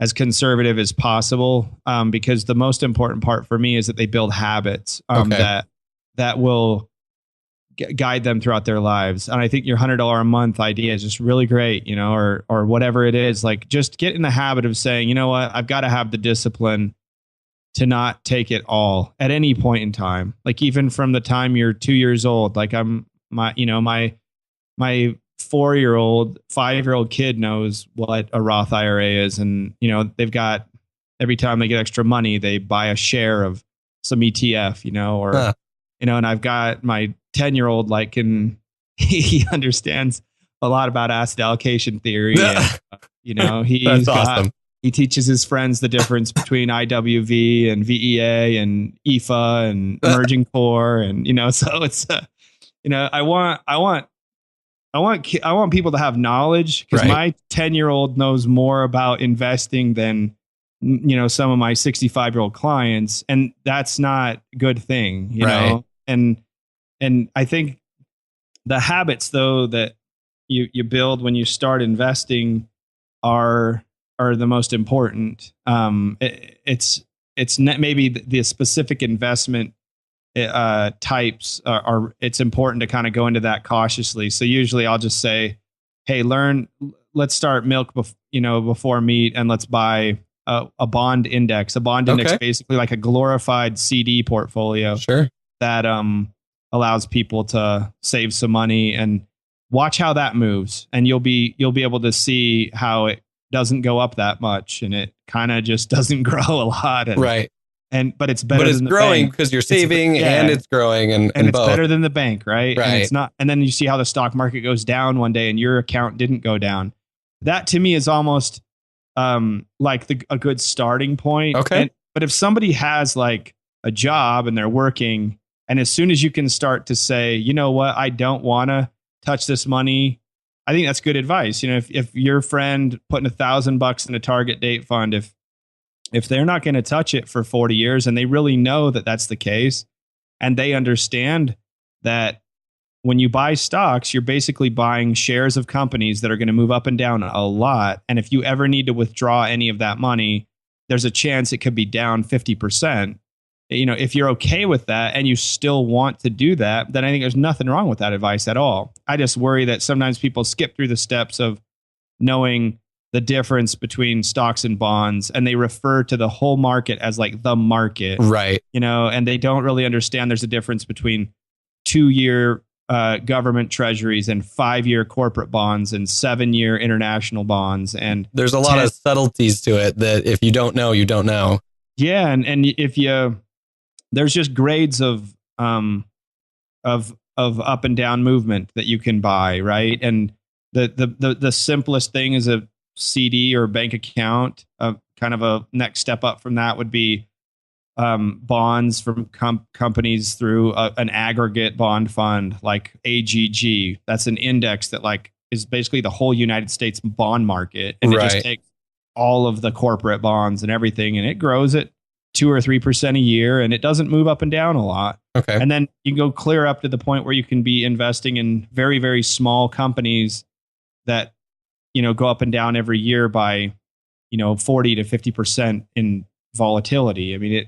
as conservative as possible, because the most important part for me is that they build habits that will guide them throughout their lives. And I think your $100 a month idea is just really great, or whatever it is. Just get in the habit of saying, you know what, I've got to have the discipline to not take it all at any point in time. Even from the time you're 2 years old, my 4-year-old, 5-year-old kid knows what a Roth IRA is. And, they've got, every time they get extra money, they buy a share of some ETF, and I've got my 10-year-old, he understands a lot about asset allocation theory. And, he's That's got awesome. he teaches his friends the difference between IWV and VEA and EFA and emerging core. And, so it's, I want people to have knowledge, because my 10-year-old knows more about investing than, some of my 65-year-old clients. And that's not a good thing, you know? And I think the habits, though, that you build when you start investing are the most important. It's maybe the specific investment types are it's important to kind of go into that cautiously. So usually I'll just say, hey, let's start milk before meat, and let's buy a bond index. A bond index, basically like a glorified CD portfolio. Sure. That allows people to save some money and watch how that moves, and you'll be able to see how it doesn't go up that much, and it kind of just doesn't grow a lot. But it's better. But it's than the growing bank. Because you're saving and it's growing, and it's both. better than the bank, right? Right. And it's not. And then you see how the stock market goes down one day, and your account didn't go down. That to me is almost like a good starting point. Okay. But if somebody has like a job and they're working, and as soon as you can start to say, you know what, I don't want to touch this money, I think that's good advice. If your friend putting $1,000 in a target date fund, if they're not going to touch it for 40 years, and they really know that that's the case, and they understand that when you buy stocks, you're basically buying shares of companies that are going to move up and down a lot. And if you ever need to withdraw any of that money, there's a chance it could be down 50%. If you're okay with that and you still want to do that, then I think there's nothing wrong with that advice at all. I just worry that sometimes people skip through the steps of knowing the difference between stocks and bonds, and they refer to the whole market as like the market. Right. And they don't really understand there's a difference between 2-year government treasuries and 5-year corporate bonds and 7-year international bonds. And there's a lot of subtleties to it that if you don't know, you don't know. Yeah. And if there's just grades of up and down movement that you can buy, right? And the simplest thing is a CD or bank account. Kind of a next step up from that would be bonds from companies through an aggregate bond fund like AGG. That's an index that like is basically the whole United States bond market, and it just takes all of the corporate bonds and everything, and it grows at 2 or 3% a year, and it doesn't move up and down a lot. Okay. And then you go clear up to the point where you can be investing in very, very small companies that, go up and down every year by, 40 to 50% in volatility. I mean,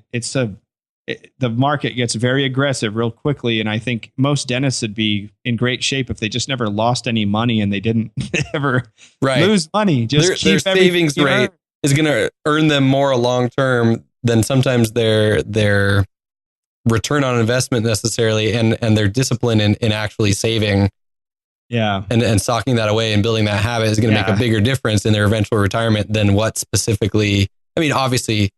the market gets very aggressive real quickly. And I think most dentists would be in great shape if they just never lost any money and they didn't ever lose money. Just their savings rate is going to earn them more long term than sometimes their return on investment necessarily, and their discipline in actually saving. Yeah. And stocking that away and building that habit is going to make a bigger difference in their eventual retirement than what specifically. I mean, obviously,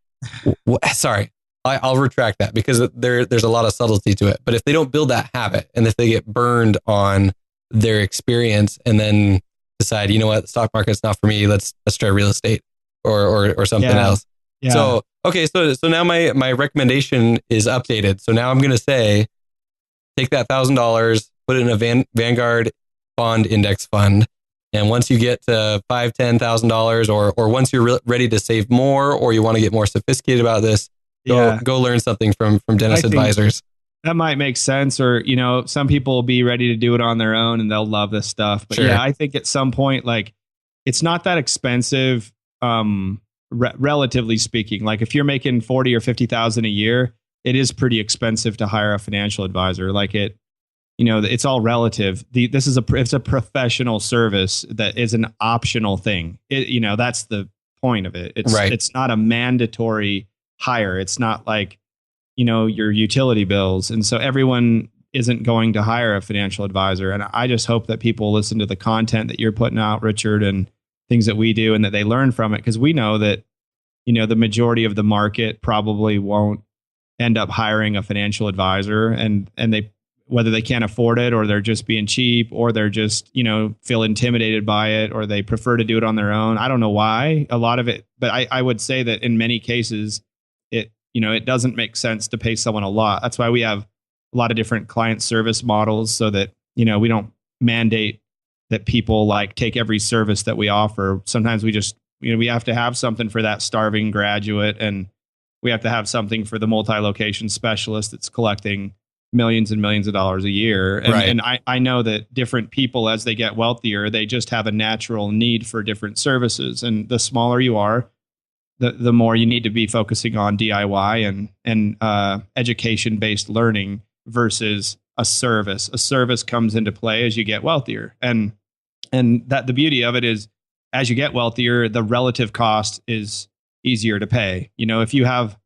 sorry, I'll retract that, because there's a lot of subtlety to it. But if they don't build that habit, and if they get burned on their experience and then decide, you know what, the stock market's not for me, let's try real estate or something else. Yeah. So, okay. So now my recommendation is updated. So now I'm going to say, take that $1,000, put it in a Vanguard bond index fund. And once you get to $5,000, $10,000, or once you're ready to save more, or you want to get more sophisticated about this, go learn something from Dennis Advisors. That might make sense. Or, some people will be ready to do it on their own and they'll love this stuff. But I think at some point, like, it's not that expensive, relatively speaking. Like if you're making 40 or 50,000 a year, it is pretty expensive to hire a financial advisor. Like it's all relative. It's a professional service that is an optional thing. That's the point of it. It's not a mandatory hire. It's not like, your utility bills. And so everyone isn't going to hire a financial advisor. And I just hope that people listen to the content that you're putting out, Richard, and things that we do, and that they learn from it. Because we know that, the majority of the market probably won't end up hiring a financial advisor, and whether they can't afford it, or they're just being cheap, or they're just, feel intimidated by it, or they prefer to do it on their own. I don't know why. A lot of it, but I would say that in many cases, it doesn't make sense to pay someone a lot. That's why we have a lot of different client service models, so that, we don't mandate that people like take every service that we offer. Sometimes we just, we have to have something for that starving graduate, and we have to have something for the multi-location specialist that's collecting millions and millions of dollars a year. And, Right. and I know that different people, as they get wealthier, they just have a natural need for different services. And the smaller you are, the more you need to be focusing on DIY and education-based learning versus a service. A service comes into play as you get wealthier. And that the beauty of it is, as you get wealthier, the relative cost is easier to pay. If you have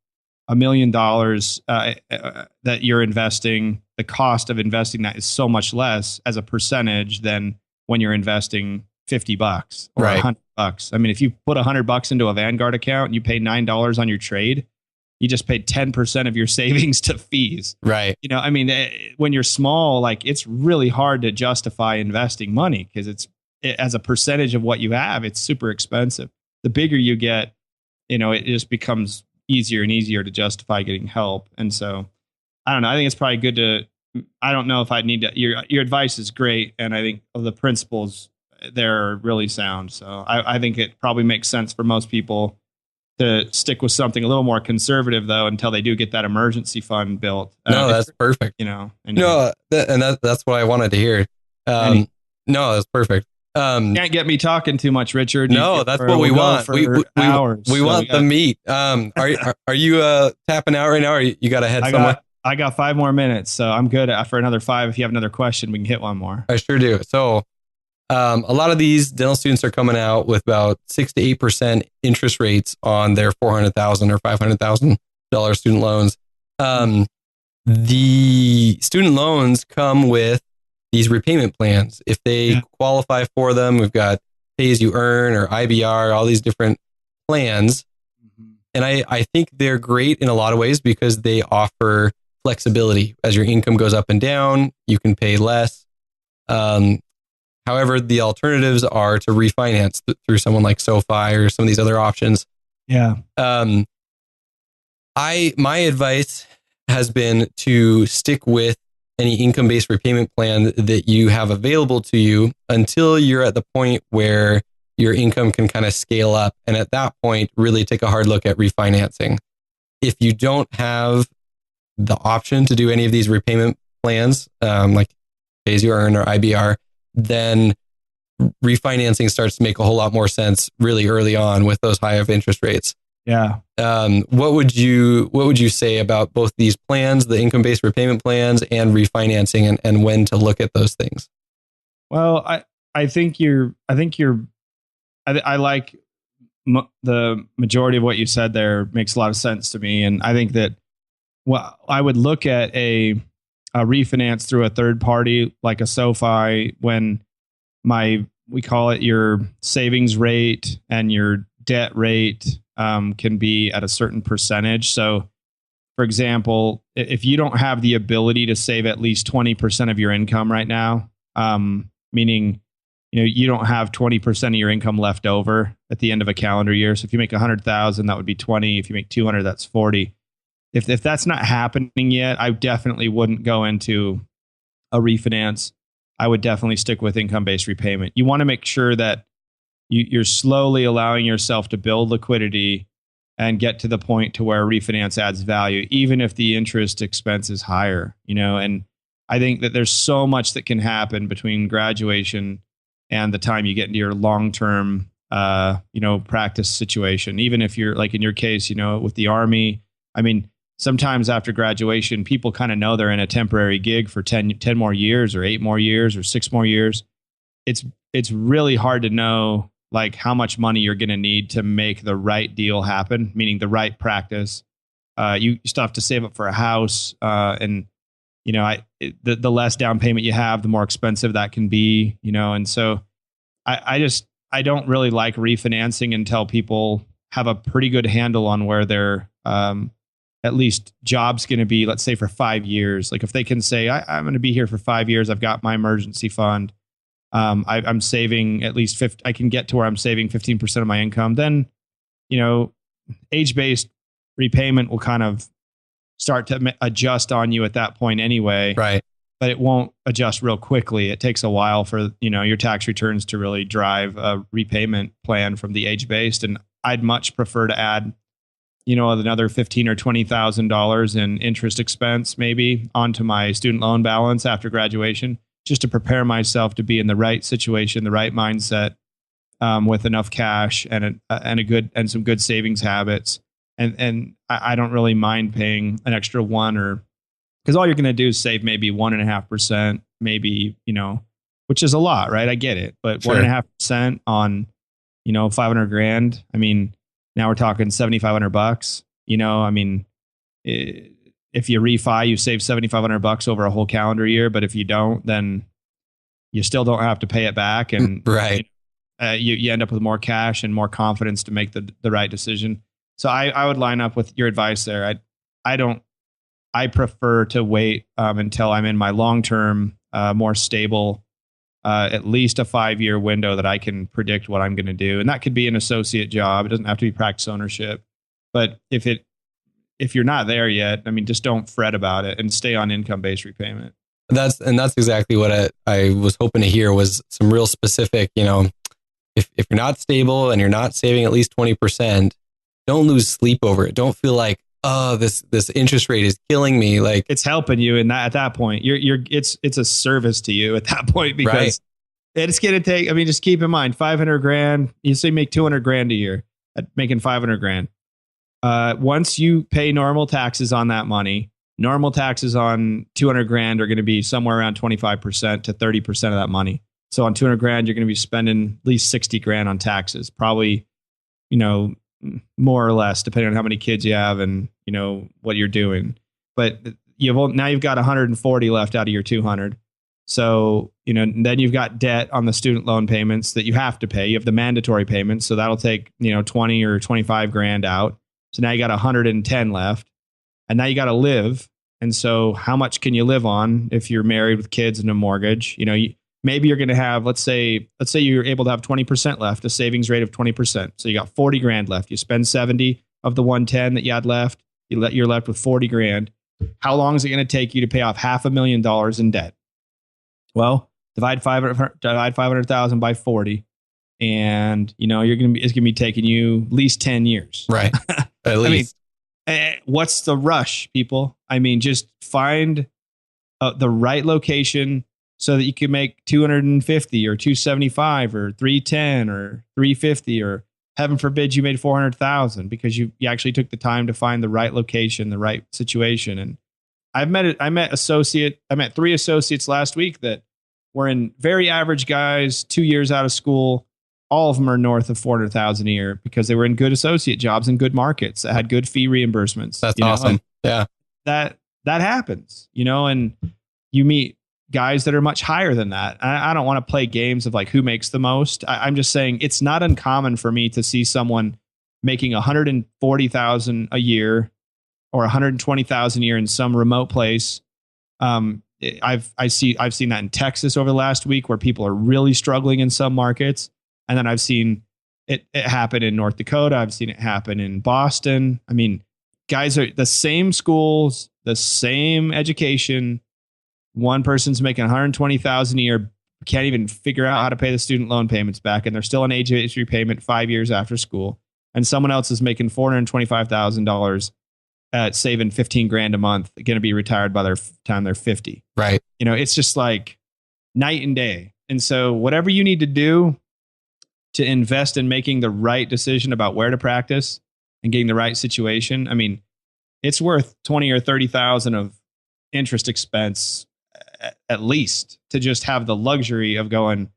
$1 million that you're investing, the cost of investing that is so much less as a percentage than when you're investing $50 or Right. $100. I mean, if you put $100 into a Vanguard account and you pay $9 on your trade, you just paid 10% of your savings to fees. Right. When you're small, like, it's really hard to justify investing money, because as a percentage of what you have, it's super expensive. The bigger you get, it just becomes easier and easier to justify getting help. And so, I don't know. I think it's probably good to, I don't know if I need to, your advice is great. And I think the principles there are really sound. So I think it probably makes sense for most people to stick with something a little more conservative, though, until they do get that emergency fund built. No, that's perfect. That's what I wanted to hear. No, that's perfect. Can't get me talking too much, Richard. No, that's what we want. We want the meat. Are you tapping out right now, or you got to head somewhere? I got 5 more minutes, so I'm good for another 5. If you have another question, we can hit one more. I sure do. So, a lot of these dental students are coming out with about 6 to 8% interest rates on their $400,000 or $500,000 student loans. The student loans come with these repayment plans. If they qualify for them, we've got pay as you earn or IBR, all these different plans. Mm-hmm. And I think they're great in a lot of ways because they offer flexibility. As your income goes up and down, you can pay less. However, the alternatives are to refinance through someone like SoFi or some of these other options. Yeah. My advice has been to stick with any income-based repayment plan that you have available to you until you're at the point where your income can kind of scale up. And at that point, really take a hard look at refinancing. If you don't have the option to do any of these repayment plans, like pay as you earn or IBR, then refinancing starts to make a whole lot more sense really early on with those high of interest rates. Yeah. What would you say about both these plans, the income-based repayment plans and refinancing, and when to look at those things? Well, I like the majority of what you said there makes a lot of sense to me. And I think that I would look at a refinance through a third party like a SoFi when we call it your savings rate and your debt rate can be at a certain percentage. So, for example, if you don't have the ability to save at least 20% of your income right now, meaning you don't have 20% of your income left over at the end of a calendar year. So if you make 100,000, that would be 20. If you make 200, that's 40. If that's not happening yet, I definitely wouldn't go into a refinance. I would definitely stick with income-based repayment. You want to make sure that you're slowly allowing yourself to build liquidity and get to the point to where refinance adds value, even if the interest expense is higher, and I think that there's so much that can happen between graduation and the time you get into your long-term, practice situation. Even if you're like in your case, with the Army, I mean, sometimes after graduation, people kind of know they're in a temporary gig for 10 more years or 8 more years or 6 more years. It's really hard to know like how much money you're going to need to make the right deal happen, meaning the right practice. You still have to save up for a house. And, the less down payment you have, the more expensive that can be, and so I don't really like refinancing until people have a pretty good handle on where their at least job's going to be, let's say for 5 years. Like if they can say, I'm going to be here for 5 years, I've got my emergency fund. I'm saving at least 50, I can get to where I'm saving 15% of my income. Then, age-based repayment will kind of start to adjust on you at that point anyway. Right. But it won't adjust real quickly. It takes a while for, your tax returns to really drive a repayment plan from the age-based. And I'd much prefer to add, another $15,000 or $20,000 in interest expense maybe onto my student loan balance after graduation, just to prepare myself to be in the right situation, the right mindset, with enough cash and some good savings habits. And I don't really mind paying an extra because all you're going to do is save maybe 1.5%, maybe, which is a lot, right? I get it, but sure. 1.5% on, $500,000. I mean, now we're talking $7,500. If you refi, you save $7,500 over a whole calendar year. But if you don't, then you still don't have to pay it back, and right. You end up with more cash and more confidence to make the right decision. So I would line up with your advice there. I prefer to wait until I'm in my long-term, more stable, at least a 5-year window that I can predict what I'm going to do. And that could be an associate job. It doesn't have to be practice ownership. But if you're not there yet, just don't fret about it and stay on income-based repayment. That's exactly what I was hoping to hear, was some real specific, if you're not stable and you're not saving at least 20%, don't lose sleep over it. Don't feel like, oh, this interest rate is killing me. Like, it's helping you at that point. It's a service to you at that point, because right. It's going to take, just keep in mind, $500,000, you say make $200,000 a year at making $500,000. Once you pay normal taxes on that money, normal taxes on $200,000 are going to be somewhere around 25% to 30% of that money. So on $200,000, you're going to be spending at least $60,000 on taxes, probably, more or less, depending on how many kids you have and, what you're doing. But now you've got 140 left out of your 200. So, then you've got debt on the student loan payments that you have to pay. You have the mandatory payments. So that'll take, 20 or 25 grand out. So now you got 110 left, and now you got to live. And so how much can you live on if you're married with kids and a mortgage? Maybe you're going to have, let's say you're able to have 20% left, a savings rate of 20%. So you got 40 grand left. You spend 70 of the 110 that you had left. You're left with 40 grand. How long is it going to take you to pay off $500,000 in debt? Well, divide 500,000 by 40, and it's going to be taking you at least 10 years. Right. At least. What's the rush, people? Just find the right location so that you can make 250 or 275 or 310 or 350, or heaven forbid you made 400,000 because you actually took the time to find the right location, the right situation. And I met 3 associates last week that were in very average guys, 2 years out of school. All of them are north of 400,000 a year because they were in good associate jobs in good markets that had good fee reimbursements. That's awesome. Yeah. That happens, and you meet guys that are much higher than that. I don't want to play games of like who makes the most. I'm just saying it's not uncommon for me to see someone making 140,000 a year or 120,000 a year in some remote place. I've seen that in Texas over the last week, where people are really struggling in some markets. And then I've seen it happen in North Dakota. I've seen it happen in Boston. Guys are the same schools, the same education. One person's making 120,000 a year, can't even figure out how to pay the student loan payments back, and they're still on age-based repayment 5 years after school. And someone else is making $425,000 at saving 15 grand a month, going to be retired by their time they're 50. Right. It's just like night and day. And so whatever you need to do to invest in making the right decision about where to practice and getting the right situation, it's worth 20 or 30,000 of interest expense at least to just have the luxury of going,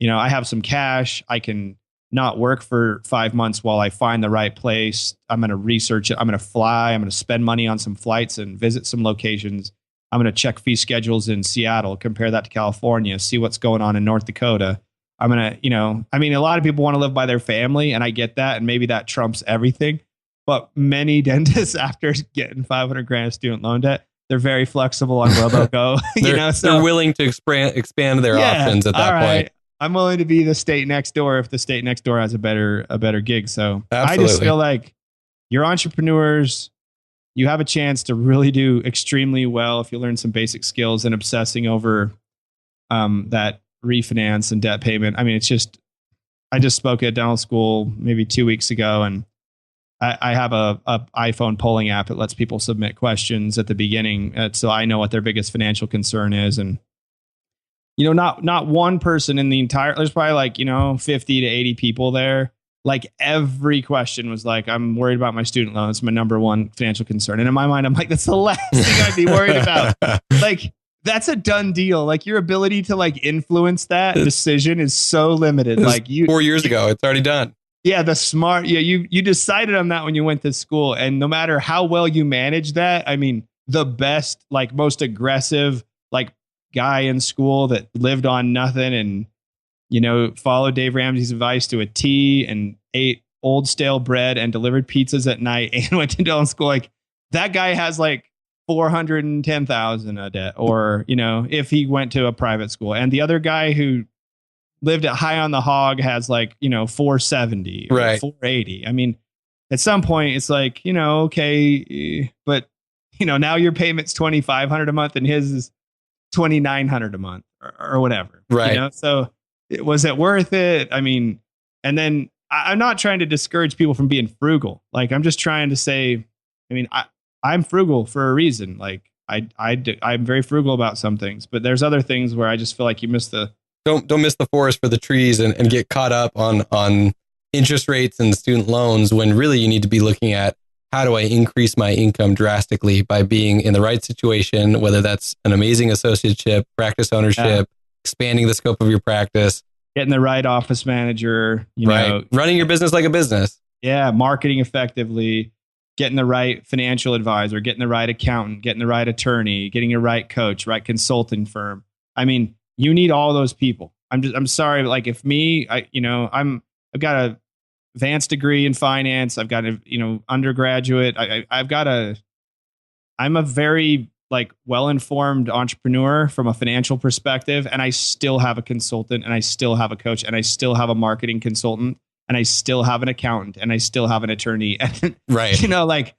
I have some cash. I can not work for 5 months while I find the right place. I'm going to research it. I'm going to fly. I'm going to spend money on some flights and visit some locations. I'm going to check fee schedules in Seattle, compare that to California, see what's going on in North Dakota. I'm going to, a lot of people want to live by their family, and I get that. And maybe that trumps everything. But many dentists, after getting 500 grand student loan debt, they're very flexible on where they'll go. They're willing to expand their options at that point. I'm willing to be the state next door if the state next door has a better gig. So Absolutely. I just feel like you're entrepreneurs. You have a chance to really do extremely well if you learn some basic skills and obsessing over that refinance and debt payment. I mean, it's just, I just spoke at dental school maybe 2 weeks ago, and I have a iPhone polling app that lets people submit questions at the beginning, so I know what their biggest financial concern is. And not one person in the entire, there's probably like 50 to 80 people there. Like every question was like, I'm worried about my student loan. It's my number one financial concern. And in my mind, I'm like, that's the last thing I'd be worried about. Like, that's a done deal. Like, your ability to like influence that decision is so limited. Like 4 years ago, it's already done. Yeah, you decided on that when you went to school, and no matter how well you manage that, I mean, the best, like most aggressive, like guy in school that lived on nothing and followed Dave Ramsey's advice to a T and ate old stale bread and delivered pizzas at night and went to dental school, like that guy has like 410,000 a debt, or if he went to a private school. And the other guy who lived at High on the Hog has like 470, right, 480. I mean, at some point it's like okay, but now your payment's $2,500 a month and his is $2,900 a month or whatever, right? So was it worth it? I mean, and then I'm not trying to discourage people from being frugal. Like, I'm just trying to say, I mean, I'm frugal for a reason. Like I'm very frugal about some things, but there's other things where I just feel like you miss the, don't miss the forest for the trees and get caught up on interest rates and student loans, when really you need to be looking at, how do I increase my income drastically by being in the right situation, whether that's an amazing associateship, practice ownership, expanding the scope of your practice, getting the right office manager, running your business like a business. Yeah. Marketing effectively, getting the right financial advisor, getting the right accountant, getting the right attorney, getting your right coach, right consulting firm. I mean, you need all those people. I'm sorry. Like, if I've got a advanced degree in finance. I've got a, undergraduate. I'm a very like well-informed entrepreneur from a financial perspective. And I still have a consultant, and I still have a coach, and I still have a marketing consultant, and I still have an accountant, and I still have an attorney. And, right.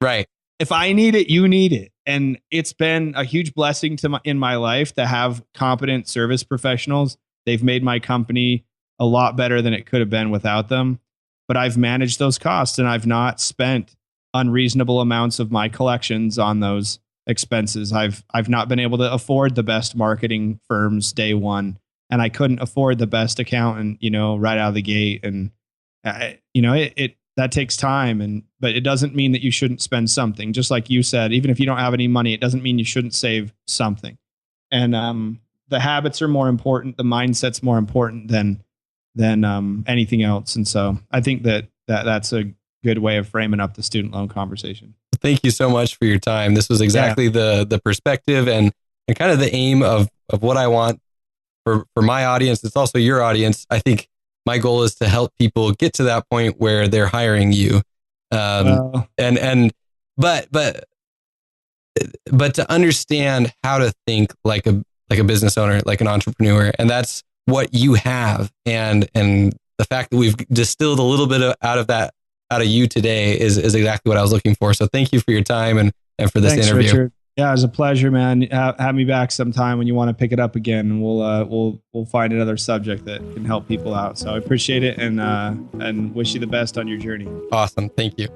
Right. If I need it, you need it. And it's been a huge blessing in my life to have competent service professionals. They've made my company a lot better than it could have been without them. But I've managed those costs, and I've not spent unreasonable amounts of my collections on those expenses. I've not been able to afford the best marketing firms day one, and I couldn't afford the best accountant, right out of the gate. And that takes time, but it doesn't mean that you shouldn't spend something. Just like you said, even if you don't have any money, it doesn't mean you shouldn't save something. And the habits are more important. The mindset's more important than anything else. And so I think that's a good way of framing up the student loan conversation. Thank you so much for your time. This was exactly the perspective and kind of the aim of what I want for my audience. It's also your audience. I think my goal is to help people get to that point where they're hiring you. But to understand how to think like a business owner, like an entrepreneur. And that's what you have. And the fact that we've distilled a little bit out of you today is exactly what I was looking for. So thank you for your time and for this interview. Richard. Yeah, it was a pleasure, man. Have me back sometime when you want to pick it up again, and we'll find another subject that can help people out. So I appreciate it, and wish you the best on your journey. Awesome. Thank you.